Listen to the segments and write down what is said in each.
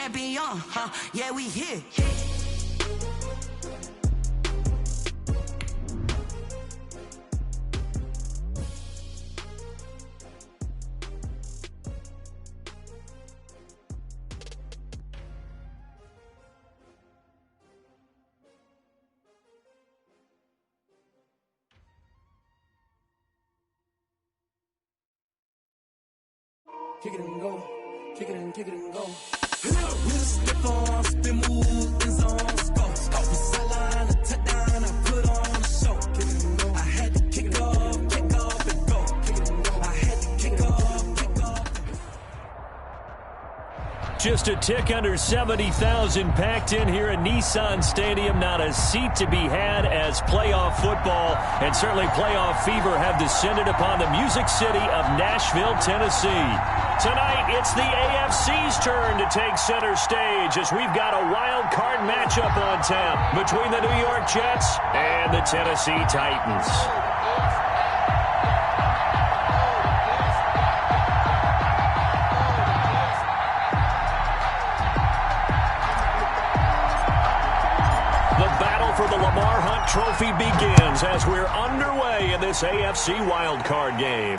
champion, yeah, we here. Kick it and go, kick it and go. We'll step on, spin, move, in zones, go. Off the sideline, a touchdown, I put on a show. Kick it and go. I had to kick off and go. Kick it and go. I had to kick off. Just a tick under 70,000 packed in here at Nissan Stadium. Not a seat to be had as playoff football and certainly playoff fever have descended upon the Music City of Nashville, Tennessee. Tonight, it's the AFC's turn to take center stage as we've got a wild card matchup on tap between the New York Jets and the Tennessee Titans. The battle for the Lamar Hunt Trophy begins as we're underway in this AFC wildcard game.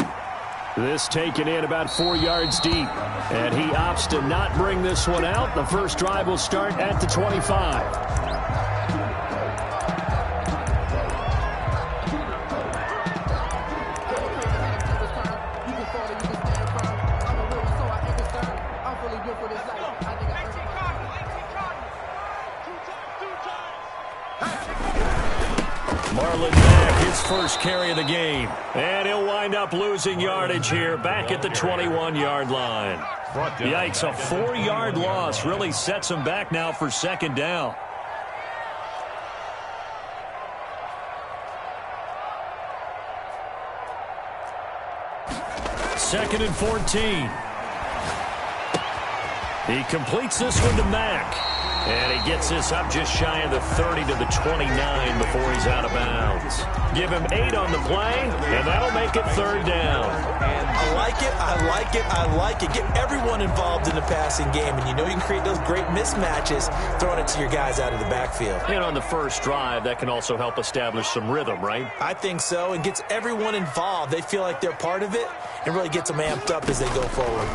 This taken in about 4 yards deep, and he opts to not bring this one out. The first drive will start at the 25. Marlon Mack, his first carry of the game. And he'll wind up losing yardage here back at the 21-yard line. Yikes, a 4-yard loss really sets him back now for second down. Second and 14. He completes this one to Mack. And he gets this up just shy of the 30 to the 29 before he's out of bounds. Give him 8 on the play, and that'll make it third down. I like it, I like it, I like it. Get everyone involved in the passing game, and you know you can create those great mismatches throwing it to your guys out of the backfield. And on the first drive, that can also help establish some rhythm, right? I think so, and gets everyone involved. They feel like they're part of it, and really gets them amped up as they go forward.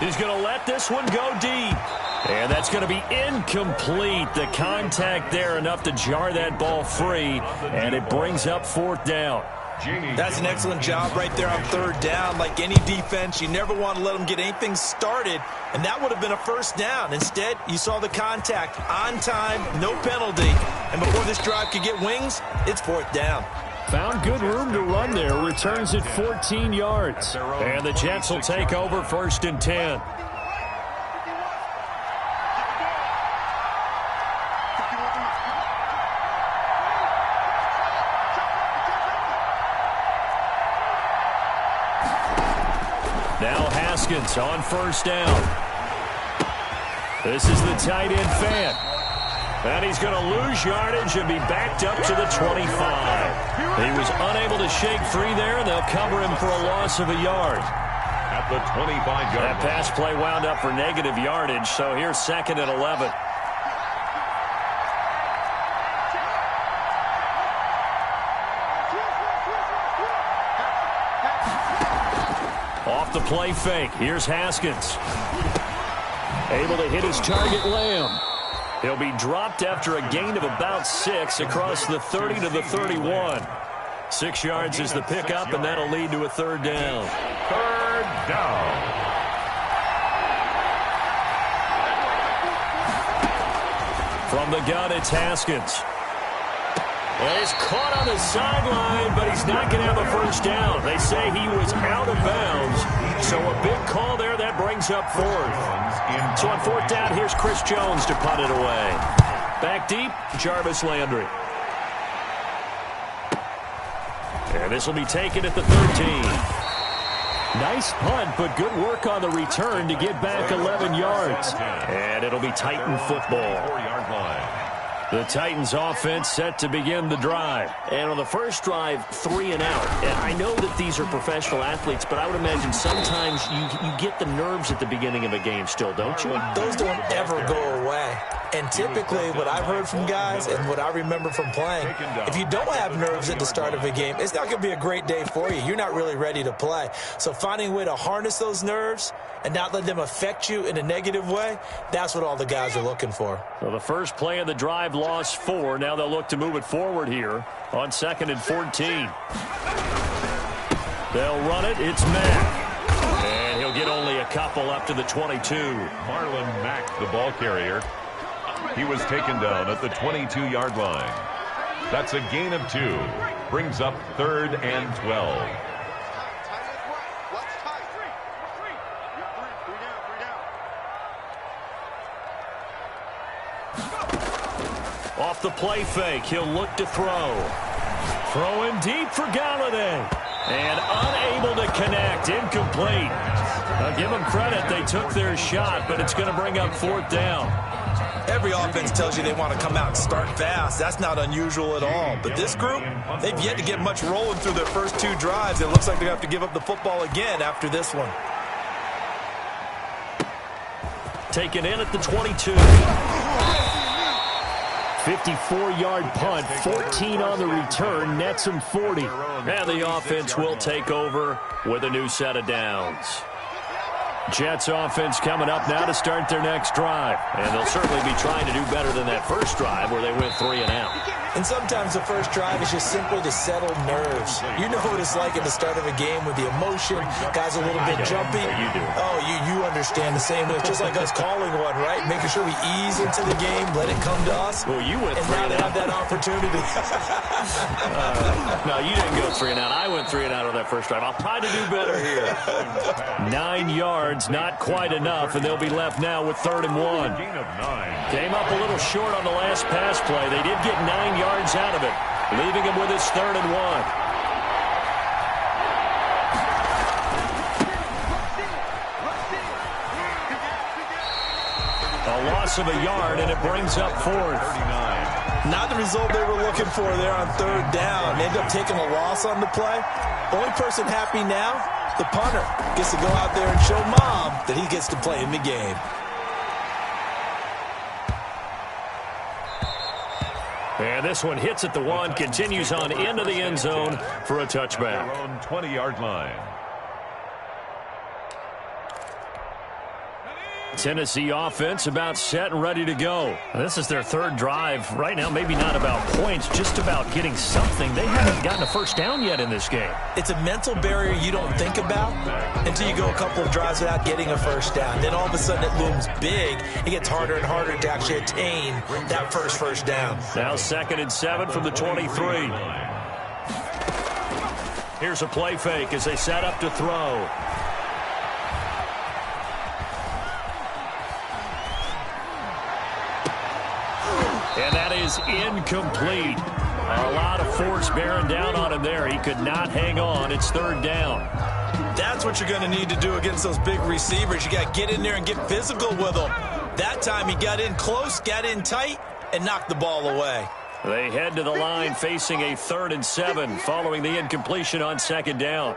He's going to let this one go deep. And that's going to be incomplete. The contact there enough to jar that ball free. And it brings up fourth down. That's an excellent job right there on third down. Like any defense, you never want to let them get anything started. And that would have been a first down. Instead, you saw the contact on time, no penalty. And before this drive could get wings, it's fourth down. Found good room to run there. Returns at 14 yards. And the Jets will take over first and 10. Now Haskins on first down. This is the tight end fan. And he's going to lose yardage and be backed up to the 25. He was unable to shake free there, and they'll cover him for a loss of a yard. At the 25-yard line. That pass play wound up for negative yardage, so here's second and 11. Off the play fake. Here's Haskins. Able to hit his target, Lamb. He'll be dropped after a gain of about 6 across the 30 to the 31. 6 yards is the pickup, and that'll lead to a third down. Third down. From the gun, it's Haskins. Well, he's caught on the sideline, but he's not going to have a first down. They say he was out of bounds, so a big call there. That brings up fourth. So on fourth down, here's Chris Jones to punt it away. Back deep, Jarvis Landry. And this will be taken at the 13. Nice punt, but good work on the return to get back 11 yards. And it'll be Titan football. 4-yard line. The Titans offense set to begin the drive. And on the first drive, 3 and out. And I know that these are professional athletes, but I would imagine sometimes you get the nerves at the beginning of a game still, don't you? Those don't ever go away. And typically what I've heard from guys and what I remember from playing, if you don't have nerves at the start of a game, it's not going to be a great day for you. You're not really ready to play. So finding a way to harness those nerves and not let them affect you in a negative way, that's what all the guys are looking for. So the first play of the drive lost 4. Now they'll look to move it forward here on 2nd and 14. They'll run it. It's Mack. And he'll get only a couple up to the 22. Marlon Mack, the ball carrier. He was taken down at the 22-yard line. That's a gain of 2. Brings up 3rd and 12. Off the play fake, he'll look to throw. Throwing deep for Galladay. And unable to connect, incomplete. Now give them credit, they took their shot, but it's going to bring up 4th down. Every offense tells you they want to come out and start fast. That's not unusual at all. But this group, they've yet to get much rolling through their first 2 drives. It looks like they have to give up the football again after this one. Taken in at the 22. 54-yard punt, 14 on the return, nets him 40. And the offense will take over with a new set of downs. Jets offense coming up now to start their next drive. And they'll certainly be trying to do better than that first drive where they went 3 and out. And sometimes the first drive is just simply to settle nerves. You know what it's like at the start of a game with the emotion. Guys a little bit jumpy. You do. Oh, you understand the same way. It's just like us calling one, right? Making sure we ease into the game, let it come to us. Well, you went and 3 now and they out. have that opportunity. No, you didn't go 3 and out. I went 3 and out on that first drive. I'll try to do better here. 9 yards, not quite enough, and they'll be left now with 3rd and 1. Gain of 9. Came up a little short on the last pass play. They did get 9 yards out of it, leaving him with his 3rd and 1. A loss of a yard, and it brings up 4th. 39. Not the result they were looking for there on 3rd down. They end up taking a loss on the play. Only person happy now, the punter, gets to go out there and show Mom that he gets to play in the game. And this one hits at the 1, continues on into the end zone for a touchback. Their own 20-yard line. Tennessee offense about set and ready to go. This is their 3rd drive. Right now, maybe not about points, just about getting something. They haven't gotten a first down yet in this game. It's a mental barrier you don't think about until you go a couple of drives without getting a first down. Then all of a sudden it looms big. It gets harder and harder to actually attain that first down. Now 2nd and 7 from the 23. Here's a play fake as they set up to throw. And that is incomplete. A lot of force bearing down on him there. He could not hang on. It's 3rd down. That's what you're going to need to do against those big receivers. You got to get in there and get physical with them. That time he got in close, got in tight, and knocked the ball away. They head to the line facing a 3rd and 7 following the incompletion on 2nd down.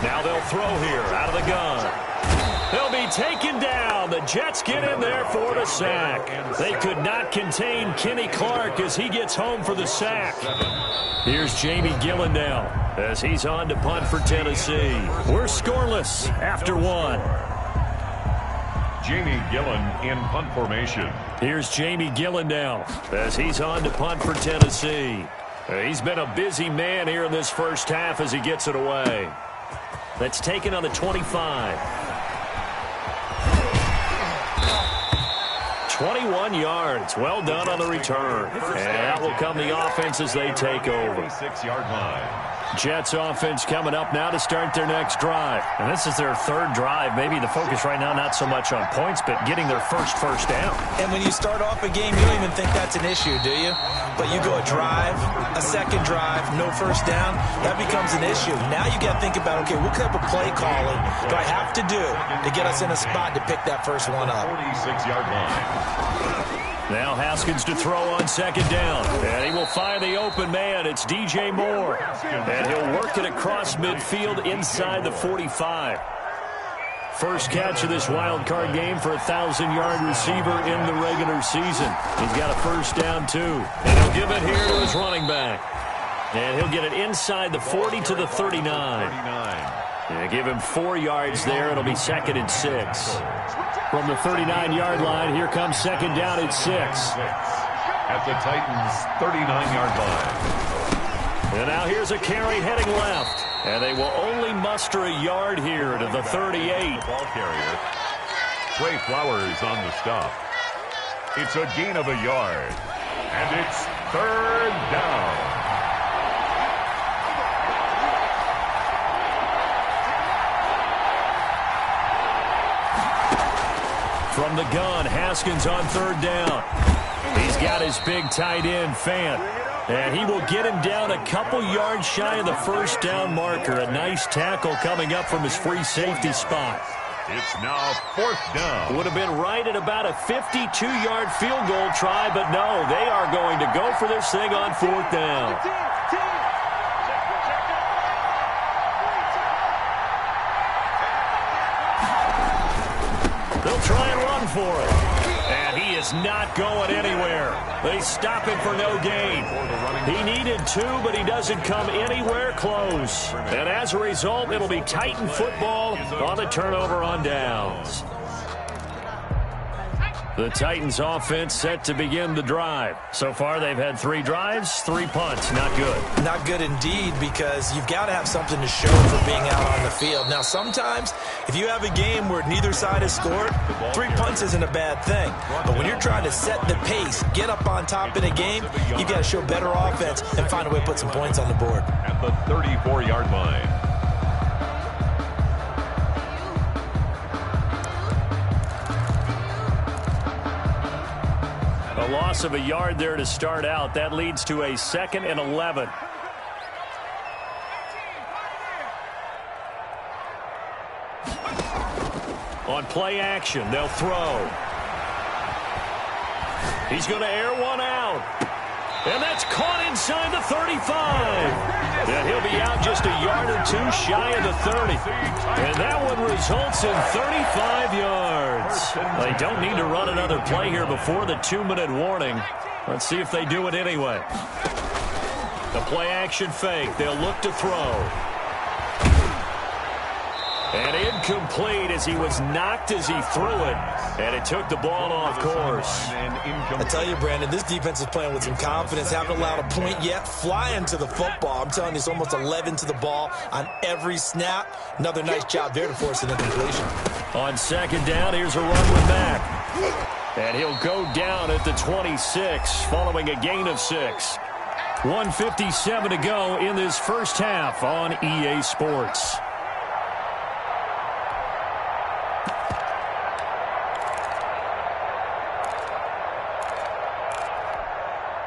Now they'll throw here out of the gun. They'll be taken down. The Jets get in there for the sack. They could not contain Kenny Clark as he gets home for the sack. Here's Jamie Gillen now as he's on to punt for Tennessee. We're scoreless after 1. Jamie Gillen in punt formation. Here's Jamie Gillen now as he's on to punt for Tennessee. He's been a busy man here in this first half as he gets it away. That's taken on the 25. 21 yards. Well done on the return. And that will come the offense as they take over. 36-yard line. Jets offense coming up now to start their next drive. And this is their third drive. Maybe the focus right now not so much on points, but getting their first down. And when you start off a game, you don't even think that's an issue, do you? But you go a drive, a second drive, no first down, that becomes an issue. Now you got to think about, okay, what type of play calling do I have to do to get us in a spot to pick that first one up? 46-yard line. Now Haskins to throw on second down. And he will find the open man. It's DJ Moore. And he'll work it across midfield inside the 45. First catch of this wild card game for a 1,000-yard receiver in the regular season. He's got a first down, too. And he'll give it here to his running back. And he'll get it inside the 40 to the 39. Yeah, give him 4 yards there. It'll be 2nd and 6. From the 39-yard line, here comes second down at 6. At the Titans' 39-yard line. And now here's a carry heading left. And they will only muster a yard here to the 38. Ball carrier. Trey Flowers on the stop. It's a gain of a yard. And it's 3rd down. From the gun, Haskins on 3rd down. He's got his big tight end, Fant. And he will get him down a couple yards shy of the first down marker. A nice tackle coming up from his free safety spot. It's now 4th down. Would have been right at about a 52-yard field goal try, but no, they are going to go for this thing on 4th down. They'll try and run for it. And he is not going anywhere. They stop him for no gain. He needed 2, but he doesn't come anywhere close. And as a result, it'll be Titan football on the turnover on downs. The Titans offense set to begin the drive. So far, they've had 3 drives, 3 punts. Not good. Not good indeed, because you've got to have something to show for being out on the field. Now, sometimes, if you have a game where neither side has scored, 3 punts isn't a bad thing. But when you're trying to set the pace, get up on top in a game, you've got to show better offense and find a way to put some points on the board. At the 34-yard line. A loss of a yard there to start out. That leads to a 2nd and 11. On play action, they'll throw. He's going to air one out. And that's caught inside the 35. And he'll be out just a yard or 2 shy of the 30. And that one results in 35 yards. They don't need to run another play here before the 2-minute warning. Let's see if they do it anyway. The play action fake. They'll look to throw. And incomplete as he was knocked as he threw it. And it took the ball off course. I tell you, Brandon, this defense is playing with some confidence. Haven't allowed a point yet. Flying to the football. I'm telling you, it's almost 11 to the ball on every snap. Another nice job there to force an incompletion. On second down, here's a run with Mack. And he'll go down at the 26 following a gain of 6. 1:57 to go in this first half on EA Sports.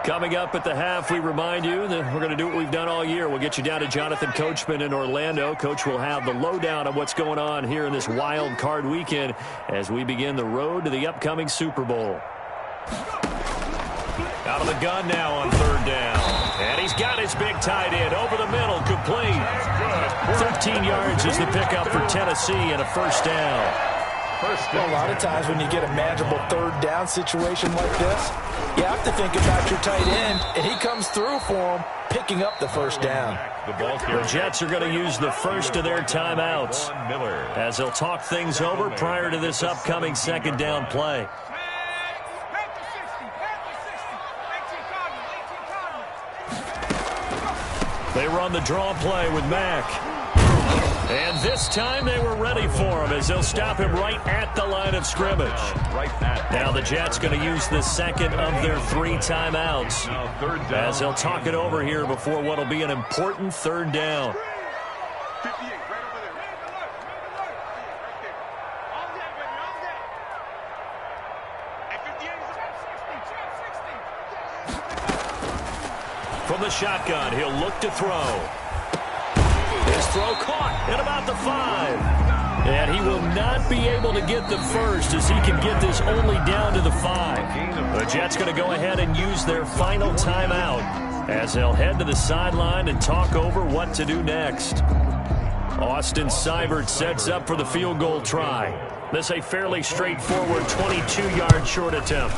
Coming up at the half, we remind you that we're going to do what we've done all year. We'll get you down to Jonathan Coachman in Orlando. Coach will have the lowdown on what's going on here in this wild card weekend as we begin the road to the upcoming Super Bowl. Out of the gun now on 3rd down. And he's got his big tight end over the middle, complete. 13 yards is the pickup for Tennessee and a first down. Well, a lot of times when you get a manageable 3rd down situation like this, you have to think about your tight end, and he comes through for him, picking up the first down. The Jets are going to use the first of their timeouts as they'll talk things over prior to this upcoming 2nd down play. They run the draw play with Mack. And this time they were ready for him as they'll stop him right at the line of scrimmage. Now the Jets going to use the second of their 3 timeouts as they'll talk it over here before what will be an important third down. From the shotgun, he'll look to throw. His throw caught at about the 5. And he will not be able to get the first as he can get this only down to the 5. The Jets going to go ahead and use their final timeout as they'll head to the sideline and talk over what to do next. Austin Seibert sets up for the field goal try. This a fairly straightforward 22-yard short attempt.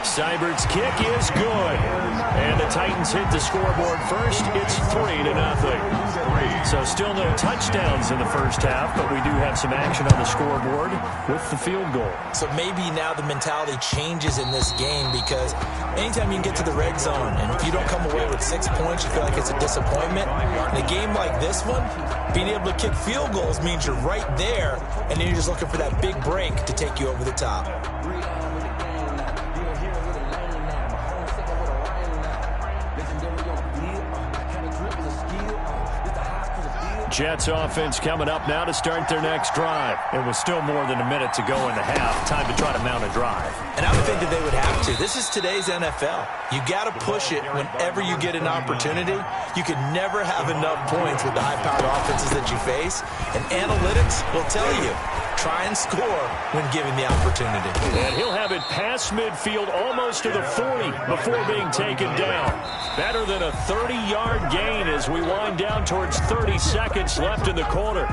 Seibert's kick is good. And the Titans hit the scoreboard first. It's 3-0. So still no touchdowns in the first half, but we do have some action on the scoreboard with the field goal. So maybe now the mentality changes in this game because anytime you can get to the red zone, and if you don't come away with 6 points, you feel like it's a disappointment. In a game like this one, being able to kick field goals means you're right there, and then you're just looking for that big break to take you over the top. Jets offense coming up now to start their next drive. It was still more than a minute to go in the half. Time to try to mount a drive. And I would think that they would have to. This is today's NFL. You got to push it whenever you get an opportunity. You can never have enough points with the high-powered offenses that you face. And analytics will tell you, try and score when given the opportunity. And he'll have it past midfield almost to the 40 before being taken down. Better than a 30-yard gain as we wind down towards 30 seconds left in the quarter.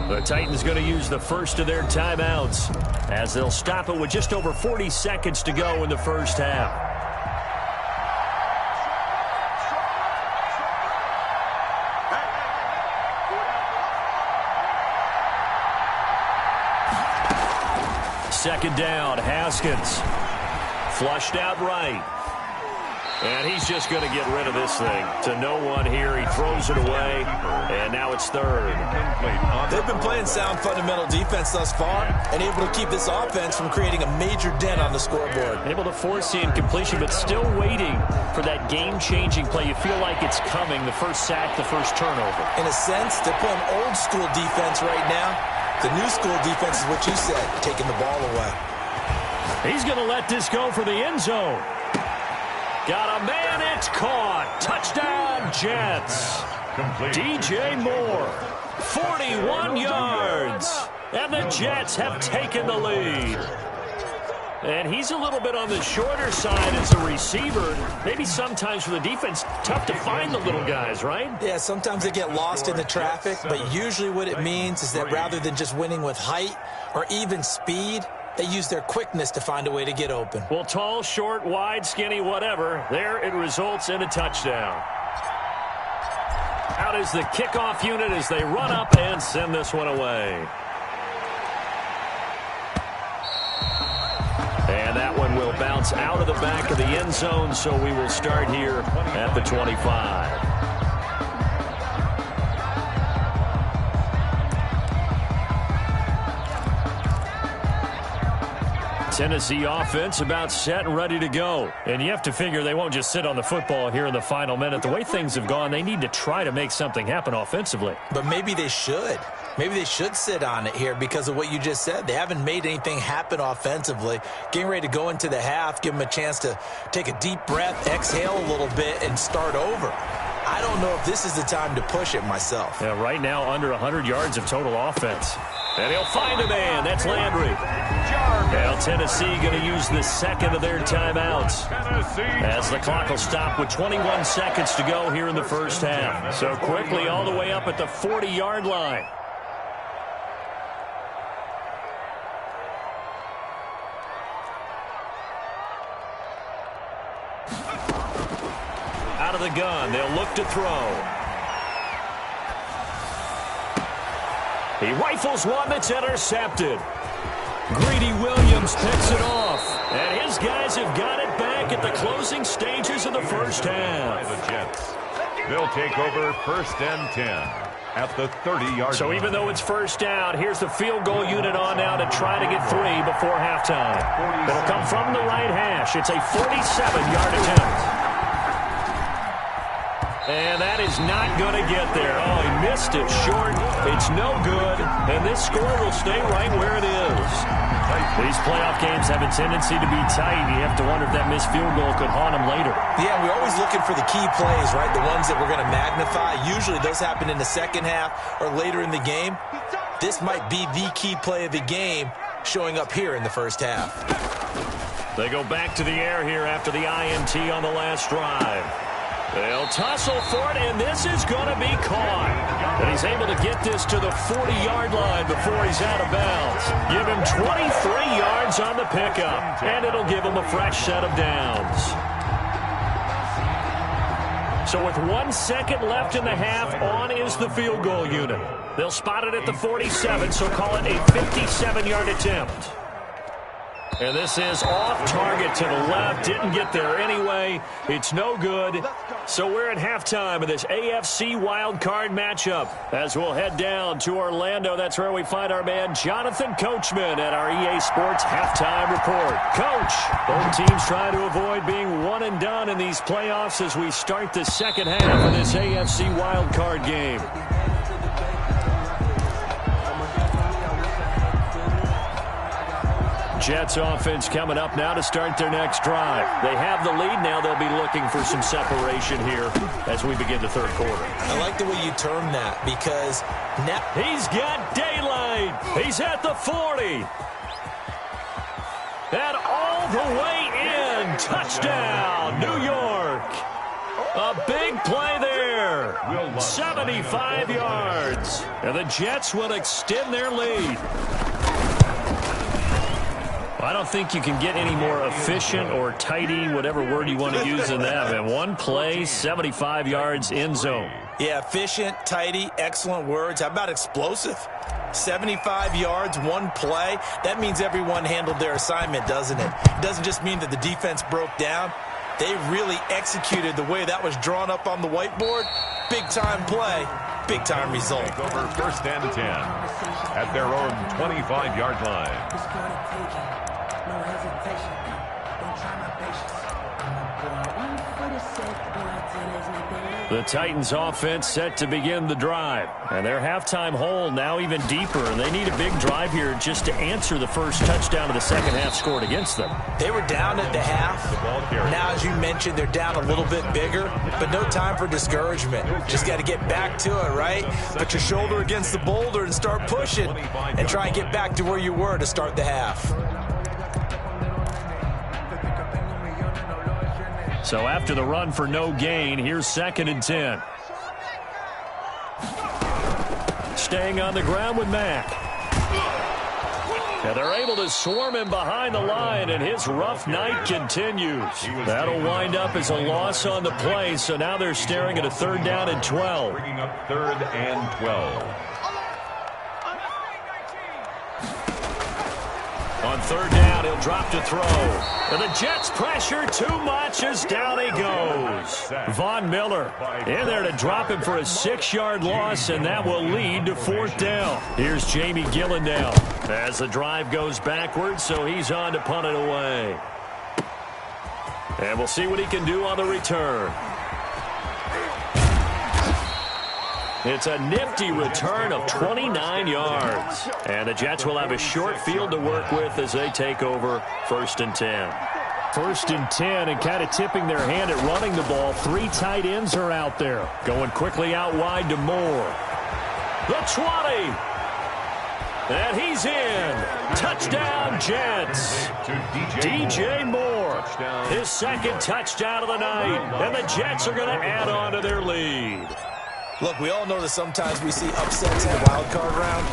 The Titans going to use the first of their timeouts as they'll stop it with just over 40 seconds to go in the first half. Second down, Haskins. Flushed out right. And he's just going to get rid of this thing to no one here. He throws it away, and now it's third. They've been playing sound fundamental defense thus far and able to keep this offense from creating a major dent on the scoreboard. Able to force the incompletion, but still waiting for that game-changing play. You feel like it's coming, the first sack, the first turnover. In a sense, they're playing old-school defense right now. The new school defense is what you said, taking the ball away. He's going to let this go for the end zone. Got a man, it's caught. Touchdown, Jets. DJ Moore, 41 yards. And the Jets have taken the lead. And he's a little bit on the shorter side as a receiver. Maybe sometimes for the defense, tough to find the little guys, right? Yeah, sometimes they get lost in the traffic, but usually what it means is that rather than just winning with height or even speed, they use their quickness to find a way to get open. Well, tall, short, wide, skinny, whatever, there it results in a touchdown. Out is the kickoff unit as they run up and send this one away. And that one will bounce out of the back of the end zone, so we will start here at the 25. Tennessee offense about set and ready to go. And you have to figure they won't just sit on the football here in the final minute. The way things have gone, they need to try to make something happen offensively. But maybe they should. Maybe they should sit on it here because of what you just said. They haven't made anything happen offensively. Getting ready to go into the half, give them a chance to take a deep breath, exhale a little bit, and start over. I don't know if this is the time to push it myself. Yeah, right now under 100 yards of total offense. And he'll find a man. That's Landry. Now Tennessee going to use the second of their timeouts as the clock will stop with 21 seconds to go here in the first half. So quickly all the way up at the 40-yard line. Out of the gun, they'll look to throw. He rifles one that's intercepted. Greedy Williams picks it off. And his guys have got it back at the closing stages of the first half. The Jets. They'll take over 1st and 10 at the 30-yard line. So even though it's first down, here's the field goal unit on now to try to get 3 before halftime. It'll come from the right hash. It's a 47-yard attempt. And that is not going to get there. Oh, he missed it short. It's no good. And this score will stay right where it is. These playoff games have a tendency to be tight. You have to wonder if that missed field goal could haunt them later. Yeah, we're always looking for the key plays, right? The ones that we're going to magnify. Usually those happen in the second half or later in the game. This might be the key play of the game showing up here in the first half. They go back to the air here after the INT on the last drive. They'll tussle for it, and this is going to be caught. And he's able to get this to the 40-yard line before he's out of bounds. Give him 23 yards on the pickup, and it'll give him a fresh set of downs. So with 1 second left in the half, on is the field goal unit. They'll spot it at the 47, so call it a 57-yard attempt. And this is off target to the left. Didn't get there anyway. It's no good. So we're at halftime of this AFC wildcard matchup. As we'll head down to Orlando, that's where we find our man Jonathan Coachman at our EA Sports Halftime Report. Coach, both teams trying to avoid being one and done in these playoffs as we start the second half of this AFC wildcard game. Jets offense coming up now to start their next drive. They have the lead now. They'll be looking for some separation here as we begin the third quarter. I like the way you term that because now he's got daylight. He's at the 40. And all the way in. Touchdown, New York. A big play there. 75 yards. And the Jets will extend their lead. I don't think you can get any more efficient or tidy, whatever word you want to use in that. And one play, 75 yards, end zone. Yeah, efficient, tidy, excellent words. How about explosive? 75 yards, one play. That means everyone handled their assignment, doesn't it? It doesn't just mean that the defense broke down. They really executed the way that was drawn up on the whiteboard. Big-time play, big-time result. Take over 1st and 10 at their own 25-yard line. The Titans offense set to begin the drive. And their halftime hole now even deeper. And they need a big drive here just to answer the first touchdown of the second half scored against them. They were down at the half. Now, as you mentioned, they're down a little bit bigger. But no time for discouragement. Just got to get back to it, right? Put your shoulder against the boulder and start pushing. And try and get back to where you were to start the half. So after the run for no gain, here's 2nd and 10. Staying on the ground with Mack. And they're able to swarm him behind the line, and his rough night continues. That'll wind up as a loss on the play, so now they're staring at a 3rd down and 12. Bringing up 3rd and 12. On 3rd down, he'll drop to throw. And the Jets pressure too much as down he goes. Von Miller in there to drop him for a 6-yard loss, and that will lead to 4th down. Here's Jamie Gillandale as the drive goes backwards, so he's on to punt it away. And we'll see what he can do on the return. It's a nifty return of 29 yards. And the Jets will have a short field to work with as they take over 1st and 10. 1st and 10 and kind of tipping their hand at running the ball. 3 tight ends are out there. Going quickly out wide to Moore. The 20. And he's in. Touchdown, Jets. DJ Moore. His 2nd touchdown of the night. And the Jets are going to add on to their lead. Look, we all know that sometimes we see upsets in the wild card round.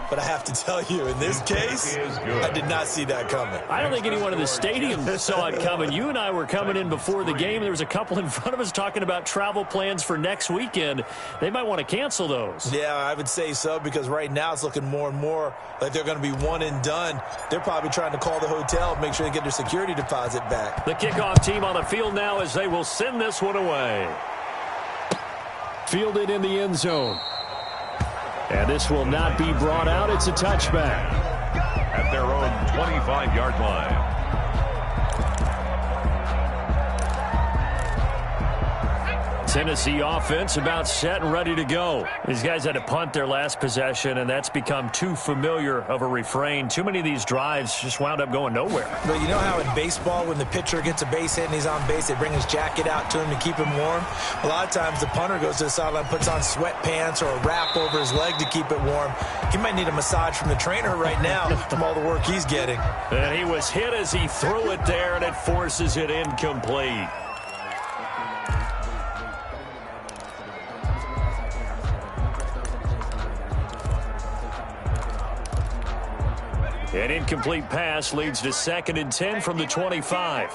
but I have to tell you, in this case, I did not see that coming. I don't think anyone in the stadium saw it coming. You and I were coming in before the game. There was a couple in front of us talking about travel plans for next weekend. They might want to cancel those. Yeah, I would say so, because right now it's looking more and more like they're going to be one and done. They're probably trying to call the hotel and make sure they get their security deposit back. The kickoff team on the field now as they will send this one away. Fielded in the end zone. And this will not be brought out. It's a touchback. At their own 25-yard line. Tennessee offense about set and ready to go. These guys had to punt their last possession, and that's become too familiar of a refrain. Too many of these drives just wound up going nowhere. But you know how in baseball, when the pitcher gets a base hit and he's on base, they bring his jacket out to him to keep him warm? A lot of times the punter goes to the sideline, puts on sweatpants or a wrap over his leg to keep it warm. He might need a massage from the trainer right now from all the work he's getting. And he was hit as he threw it there, and it forces it incomplete. An incomplete pass leads to 2nd and 10 from the 25.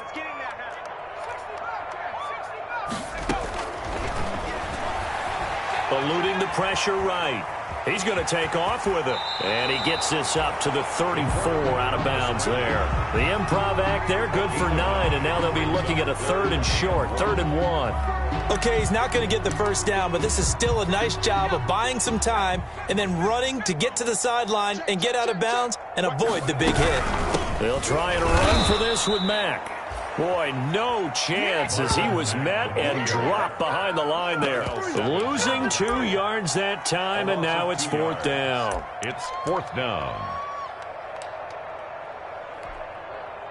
Eluding the pressure right. He's going to take off with it. And he gets this up to the 34 out of bounds there. The improv act there, good for 9. And now they'll be looking at a 3rd and short, 3rd and 1. Okay, he's not going to get the first down, but this is still a nice job of buying some time and then running to get to the sideline and get out of bounds and avoid the big hit. They'll try and run for this with Mack. Boy, no chance as he was met and dropped behind the line there. Losing 2 yards that time, and now it's 4th down. It's 4th down.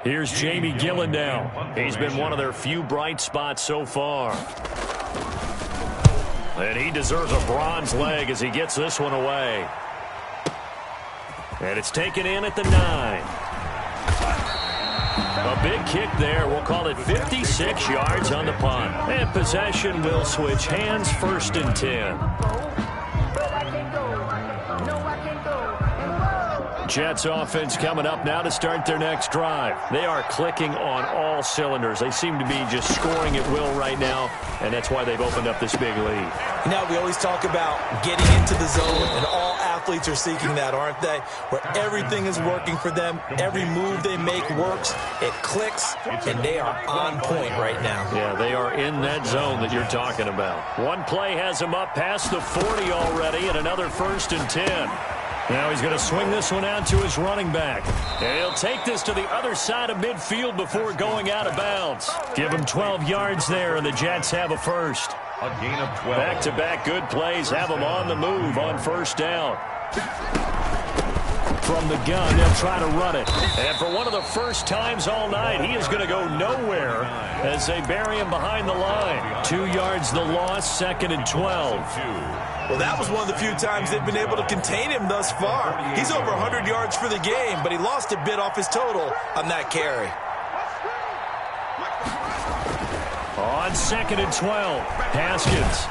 Here's Jamie Gillen now. He's been one of their few bright spots so far. And he deserves a bronze leg as he gets this one away. And it's taken in at the 9. A big kick there. We'll call it 56 yards on the punt. And possession will switch hands, 1st and 10. Jets offense coming up now to start their next drive. They are clicking on all cylinders. They seem to be just scoring at will right now, and that's why they've opened up this big lead. You know, we always talk about getting into the zone, and all athletes are seeking that, aren't they? Where everything is working for them, every move they make works, it clicks, and they are on point right now. Yeah, they are in that zone that you're talking about. One play has them up past the 40 already, and another 1st and 10. Now he's going to swing this one out to his running back. And he'll take this to the other side of midfield before going out of bounds. Give him 12 yards there, and the Jets have a first. A gain of 12. Back-to-back good plays have them on the move on 1st down. From the gun, they'll try to run it. And for one of the first times all night, he is going to go nowhere as they bury him behind the line. 2 yards the loss, 2nd and 12. Well, that was one of the few times they've been able to contain him thus far. He's over 100 yards for the game, but he lost a bit off his total on that carry. On 2nd and 12, Haskins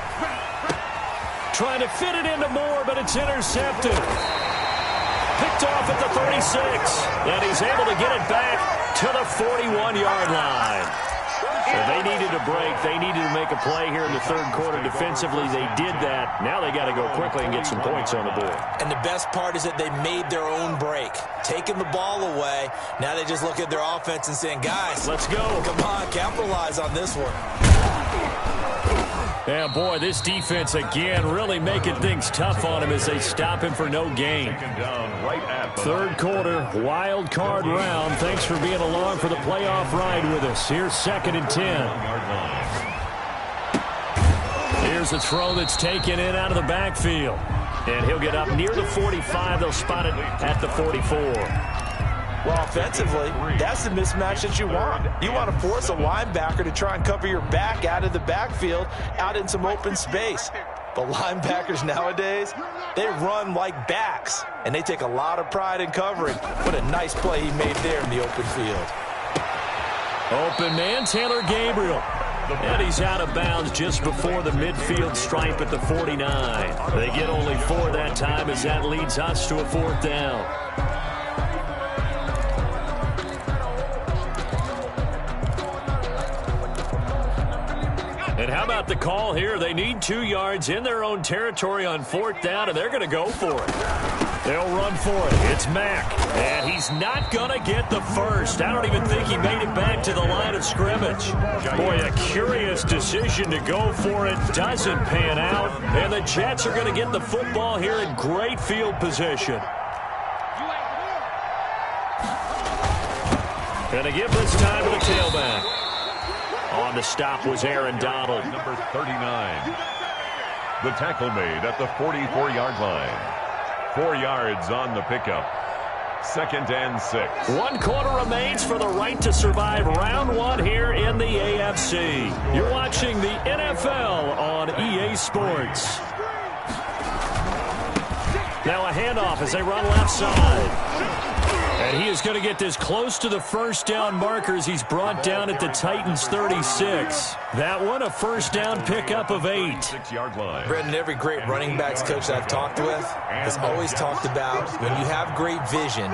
trying to fit it into Moore, but it's intercepted. Picked off at the 36, and he's able to get it back to the 41-yard line. So they needed a break. They needed to make a play here in the 3rd quarter defensively. They did that. Now they got to go quickly and get some points on the board. And the best part is that they made their own break, taking the ball away. Now they just look at their offense and saying, guys, let's go. Come on, capitalize on this one. Yeah, boy, this defense again really making things tough on him as they stop him for no gain. Right at 3rd quarter, wild card round. Thanks for being along for the playoff ride with us. Here's 2nd and 10. Here's a throw that's taken in out of the backfield. And he'll get up near the 45. They'll spot it at the 44. Well, offensively, that's the mismatch that you want. You want to force a linebacker to try and cover your back out of the backfield, out in some open space. But linebackers nowadays, they run like backs, and they take a lot of pride in covering. What a nice play he made there in the open field. Open man, Taylor Gabriel. And he's out of bounds just before the midfield stripe at the 49. They get only 4 that time as that leads us to a 4th down. And how about the call here? They need 2 yards in their own territory on 4th down, and they're going to go for it. They'll run for it. It's Mack, and he's not going to get the first. I don't even think he made it back to the line of scrimmage. Boy, a curious decision to go for it. Doesn't pan out, and the Jets are going to get the football here in great field position. And a give this time to the tailback. On the stop was Aaron Donald. Number 39. The tackle made at the 44-yard line. 4 yards on the pickup. 2nd and 6. 1 quarter remains for the right to survive round 1 here in the AFC. You're watching the NFL on EA Sports. Now a handoff as they run left side. And he is going to get this close to the 1st down markers. He's brought down at the Titans 36. That one, a 1st down pickup of 8. 6-yard line. Brendan, every great running backs coach that I've talked with has always talked about when you have great vision,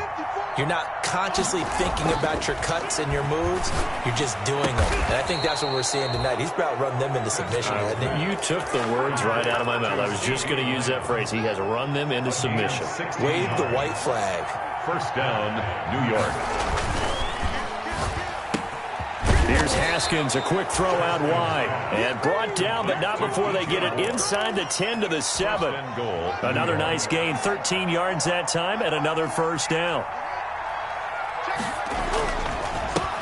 you're not consciously thinking about your cuts and your moves. You're just doing them. And I think that's what we're seeing tonight. He's about run them into submission, hasn't he? You took the words right out of my mouth. I was just going to use that phrase. He has run them into submission. Wave the white flag. 1st down, New York. Here's Haskins, a quick throw out wide. And brought down, but not before they get it inside the 10 to the 7. Another nice gain, 13 yards that time, and another 1st down.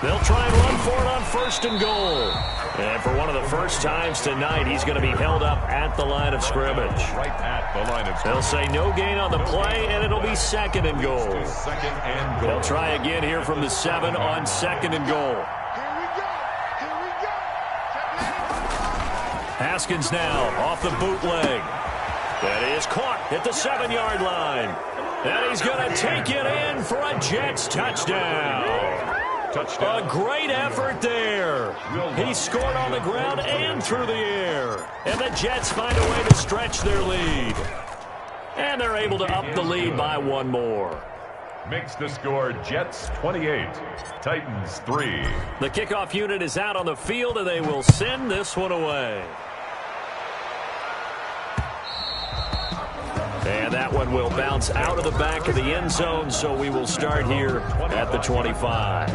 They'll try and run for it on 1st and goal. And for one of the first times tonight, he's going to be held up at the line of scrimmage. Right at the line of scrimmage. They'll say no gain on the play, and it'll be 2nd and goal. 2nd and goal. They'll try again here from the 7 on 2nd and goal. Haskins now off the bootleg. That is caught at the 7-yard line. And he's going to take it in for a Jets touchdown. A great effort there. He scored on the ground and through the air. And the Jets find a way to stretch their lead. And they're able to up the lead by 1 more. Makes the score Jets 28, Titans 3. The kickoff unit is out on the field, and they will send this one away. And that one will bounce out of the back of the end zone, so we will start here at the 25.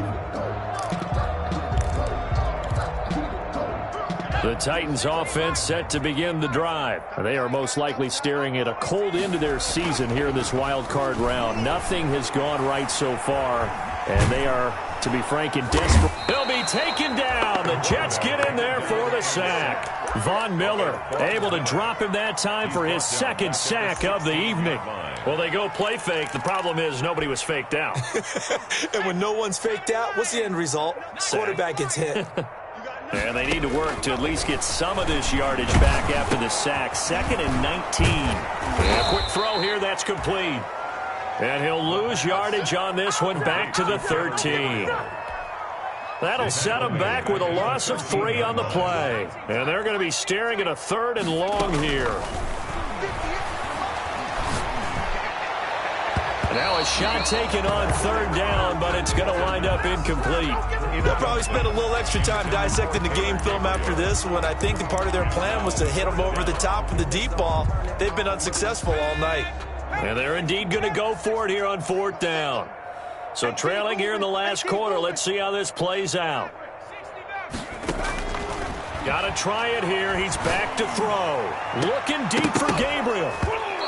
The Titans offense set to begin the drive. They are most likely staring at a cold end to their season here in this wild card round. Nothing has gone right so far, and they are, to be frank, in desperate. He'll be taken down. The Jets get in there for the sack. Von Miller able to drop him that time for his 2nd sack of the evening. Well, they go play fake. The problem is nobody was faked out. And when no one's faked out, what's the end result? Quarterback gets hit. And they need to work to at least get some of this yardage back after the sack. 2nd and 19. And a quick throw here, that's complete. And he'll lose yardage on this one back to the 13. That'll set them back with a loss of 3 on the play. And they're going to be staring at a 3rd and long here. Now a shot taken on 3rd down, but it's going to wind up incomplete. They'll probably spend a little extra time dissecting the game film after this one. I think part of their plan was to hit them over the top with the deep ball. They've been unsuccessful all night. And they're indeed going to go for it here on 4th down. So trailing here in the last quarter, let's see how this plays out. Got to try it here. He's back to throw. Looking deep for Gabriel.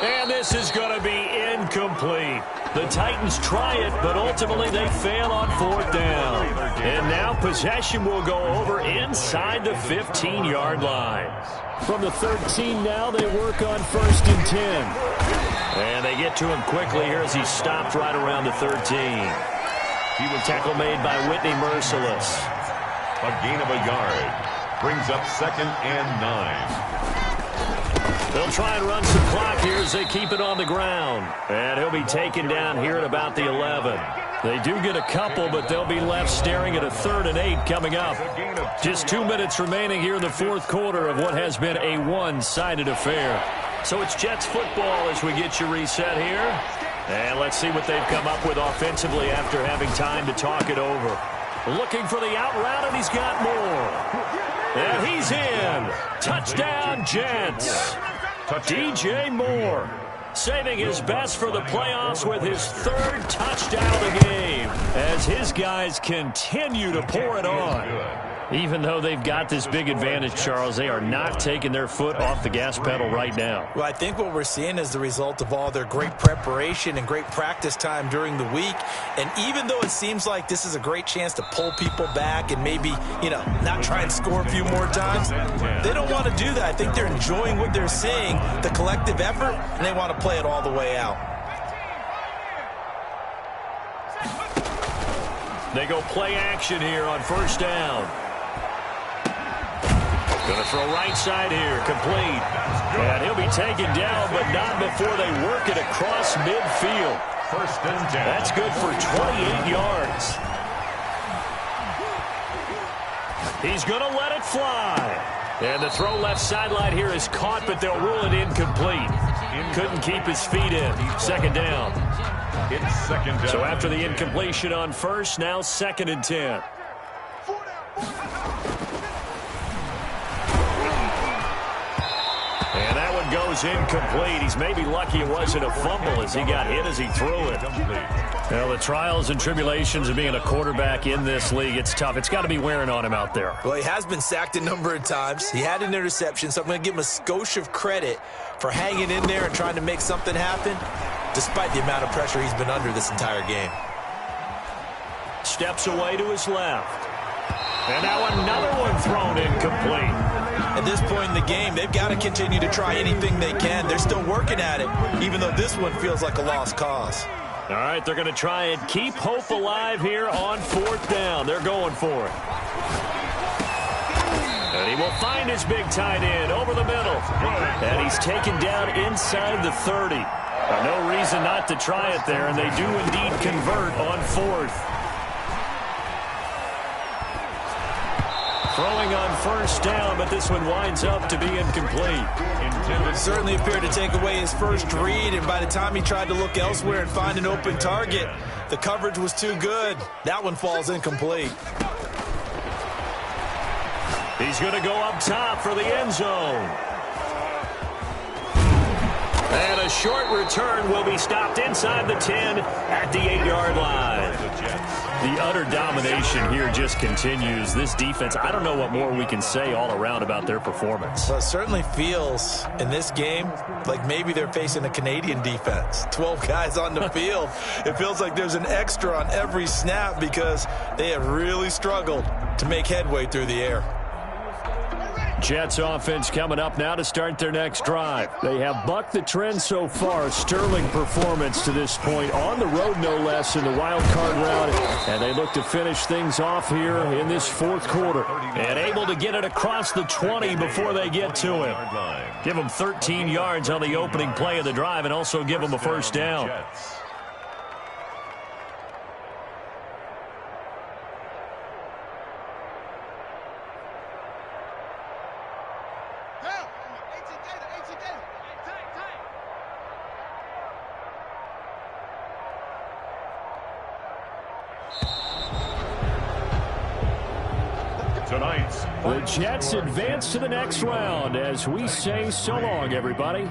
And this is going to be incomplete. The Titans try it, but ultimately they fail on 4th down. And now possession will go over inside the 15-yard line. From the 13 now, they work on 1st and 10. And they get to him quickly here as he stopped right around the 13. He was tackle made by Whitney Merciless. A gain of a yard. Brings up 2nd and 9. They'll try and run some clock here as they keep it on the ground. And he'll be taken down here at about the 11. They do get a couple, but they'll be left staring at a 3rd and 8 coming up. Just 2 minutes remaining here in the fourth quarter of what has been a one-sided affair. So it's Jets football as we get you reset here. And let's see what they've come up with offensively after having time to talk it over. Looking for the out route, and he's got more. And he's in. Touchdown, Jets. DJ Moore saving his best for the playoffs with his 3rd touchdown of the game as his guys continue to pour it on. Even though they've got this big advantage, Charles, they are not taking their foot off the gas pedal right now. Well, I think what we're seeing is the result of all their great preparation and great practice time during the week. And even though it seems like this is a great chance to pull people back and maybe, not try and score a few more times, they don't want to do that. I think they're enjoying what they're seeing, the collective effort, and they want to play it all the way out. They go play action here on 1st down. Going to throw right side here, complete. And he'll be taken down, but not before they work it across midfield. 1st and 10. That's good for 28 yards. He's going to let it fly. And the throw left sideline here is caught, but they'll rule it incomplete. Couldn't keep his feet in. 2nd down. It's 2nd down. So after the incompletion on 1st, now 2nd and 10. And that one goes incomplete. He's maybe lucky it wasn't a fumble as he got hit as he threw it. Well, the trials and tribulations of being a quarterback in this league, it's tough. It's got to be wearing on him out there. Well, he has been sacked a number of times. He had an interception, so I'm going to give him a skosh of credit for hanging in there and trying to make something happen, despite the amount of pressure he's been under this entire game. Steps away to his left. And now another one thrown incomplete. At this point in the game, they've got to continue to try anything they can. They're still working at it, even though this one feels like a lost cause. All right, they're going to try and keep hope alive here on 4th down. They're going for it. And he will find his big tight end over the middle. And he's taken down inside the 30. No reason not to try it there, and they do indeed convert on 4th. Throwing on 1st down, but this one winds up to be incomplete. Certainly appeared to take away his first read, and by the time he tried to look elsewhere and find an open target, the coverage was too good. That one falls incomplete. He's going to go up top for the end zone. And a short return will be stopped inside the 10 at the 8-yard line. The utter domination here just continues. This defense, I don't know what more we can say all around about their performance. Well, it certainly feels in this game like maybe they're facing a Canadian defense. 12 guys on the field. It feels like there's an extra on every snap because they have really struggled to make headway through the air. Jets offense coming up now to start their next drive. They have bucked the trend so far. Sterling performance to this point. On the road, no less, in the wild card round. And they look to finish things off here in this 4th quarter. And able to get it across the 20 before they get to him. Give them 13 yards on the opening play of the drive and also give them a 1st down. The Jets advance to the next round as we say so long, everybody.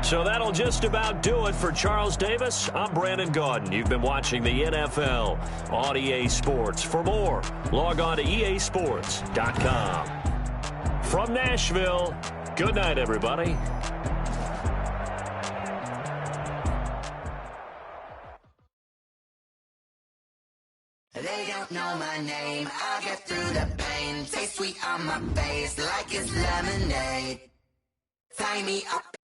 So that'll just about do it for Charles Davis. I'm Brandon Gaudin. You've been watching the NFL on EA Sports. For more, log on to easports.com. From Nashville, good night, everybody. They don't know my name. I'll get through the pain. Taste sweet on my face like it's lemonade. Tie me up.